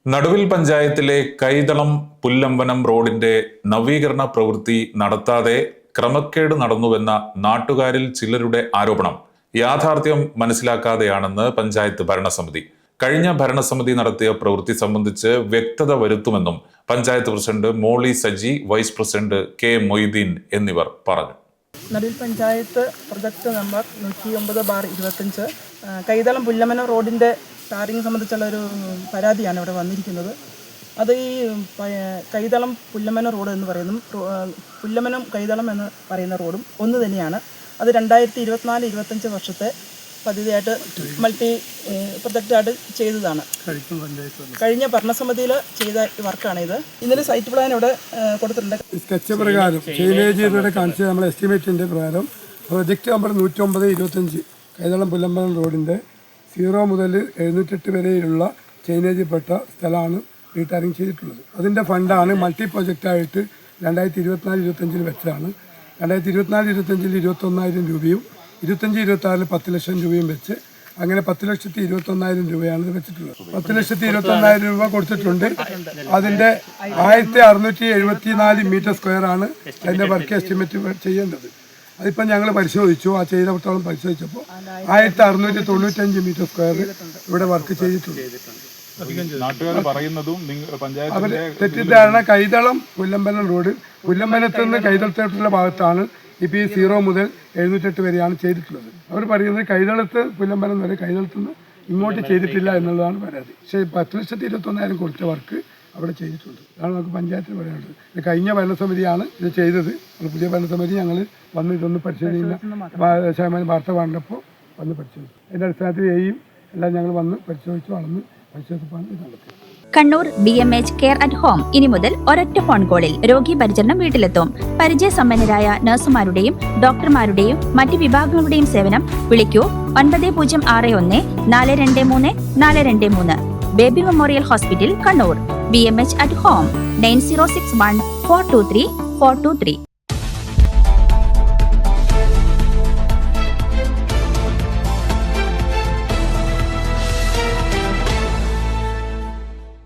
നടുവിൽ പഞ്ചായത്തിലെ കൈതളം പുല്ലമ്പനം റോഡിന്റെ നവീകരണ പ്രവൃത്തി നടത്താതെ ക്രമക്കേട് നടന്നുവെന്ന നാട്ടുകാരിൽ ചിലരുടെ ആരോപണം യാഥാർത്ഥ്യം മനസ്സിലാക്കാതെയാണെന്ന് പഞ്ചായത്ത് ഭരണസമിതി. കഴിഞ്ഞ ഭരണസമിതി നടത്തിയ പ്രവൃത്തി സംബന്ധിച്ച് വ്യക്തത വരുത്തുമെന്നും panchayat president Molly Saji, vice president K Moideen എന്നിവർ പറഞ്ഞു. നടുവിൽ പഞ്ചായത്ത് പ്രൊജക്ട് നമ്പർ 109/25 കൈതളം പുല്ലമ്പനം റോഡിൻ്റെ ടാറിങ് സംബന്ധിച്ചുള്ള ഒരു പരാതിയാണ് ഇവിടെ വന്നിരിക്കുന്നത്. അത് ഈ കൈതളം പുല്ലമ്പനം റോഡ് എന്ന് പറയുന്നതും പുല്ലമ്പനം കൈതളം എന്ന് പറയുന്ന റോഡും ഒന്ന് തന്നെയാണ്. അത് 2024-25 വർഷത്തെ പദ്ധതിയായിട്ട് മൾട്ടി പ്രൊജക്റ്റായിട്ട് ചെയ്തതാണ്. കഴിഞ്ഞ ഭരണസമിതിയിൽ ചെയ്ത വർക്കാണ് ഇത്. ഇന്നലെ സൈറ്റ് പ്ലാൻ ഇവിടെ കൊടുത്തിട്ടുണ്ട്. സ്കെച്ച് പ്രകാരം ചൈനേജിയുടെ കാണിച്ച നമ്മുടെ എസ്റ്റിമേറ്റിൻ്റെ പ്രകാരം പ്രൊജക്റ്റ് നമ്പർ 109/25 കൈതളം പുല്ലമ്പനം റോഡിൻ്റെ 0 മുതൽ 708 വരെയുള്ള ചൈനേജിൽപ്പെട്ട സ്ഥലമാണ് റീടാറിങ് ചെയ്തിട്ടുള്ളത്. അതിൻ്റെ ഫണ്ടാണ് മൾട്ടി പ്രൊജക്റ്റായിട്ട് 2024-25 വെച്ചതാണ്. 2024-25 21,000 രൂപയും 25-26 10 ലക്ഷം രൂപയും വെച്ച് അങ്ങനെ 10,21,000 രൂപയാണ് ഇത് വെച്ചിട്ടുള്ളത്. 10,21,000 രൂപ കൊടുത്തിട്ടുണ്ട്. അതിൻ്റെ 1,674 മീറ്റർ സ്ക്വയറാണ് അതിൻ്റെ വർക്ക് എസ്റ്റിമേറ്റ് ചെയ്യേണ്ടത്. അതിപ്പം ഞങ്ങൾ പരിശോധിച്ചു. ആ ചെയ്തത്തോളം പരിശോധിച്ചപ്പോൾ 1,695 മീറ്റർ സ്ക്വയർ ഇവിടെ വർക്ക് ചെയ്തിട്ടുണ്ട്. അവർ തെറ്റിദ്ധാരണ കൈതളം പുല്ലമ്പനം റോഡ് പുല്ലമ്പനത്തിൽ നിന്ന് കൈതളത്തോട്ടുള്ള ഭാഗത്താണ് ഇപ്പോൾ ഈ 0 മുതൽ 708 വരെയാണ് ചെയ്തിട്ടുള്ളത്. അവർ പറയുന്നത് കൈതളത്ത് പുല്ലമ്പനം വരെ കൈതളത്തിൽ നിന്ന് ഇങ്ങോട്ട് ചെയ്തിട്ടില്ല എന്നുള്ളതാണ് പരാതി. പക്ഷേ 10,21,000 കൊടുത്ത വർക്ക് അവിടെ ചെയ്തിട്ടുണ്ട്. അതാണ് നമുക്ക് പഞ്ചായത്തിന് പറയാനുള്ളത്. ഇത് കഴിഞ്ഞ ഭരണസമിതിയാണ് ഇത് ചെയ്തത്. പുതിയ ഭരണസമിതി ഞങ്ങൾ വന്ന് ഇതൊന്ന് പരിശോധിക്കുന്ന വാർത്ത കണ്ടപ്പോൾ വന്ന് പരിശോധിച്ചു. അതിൻ്റെ അടിസ്ഥാനത്തിൽ എല്ലാം ഞങ്ങൾ വന്ന് പരിശോധിച്ചു വളർന്ന് പരിശോധിപ്പാണ് ഇത് നടത്തിയത്. Kannur BMH care at home ഇനി മുതൽ ഒരൊറ്റ ഫോൺ കോളിൽ രോഗി പരിചരണം വീട്ടിലെത്തും. പരിചയസമ്പന്നരായ നഴ്സുമാരുടെയും ഡോക്ടർമാരുടെയും മറ്റ് വിഭാഗങ്ങളുടെയും സേവനം വിളിക്കൂ 9061 423 423. Baby memorial hospital, Kannur. BMH at home 9061 423 423.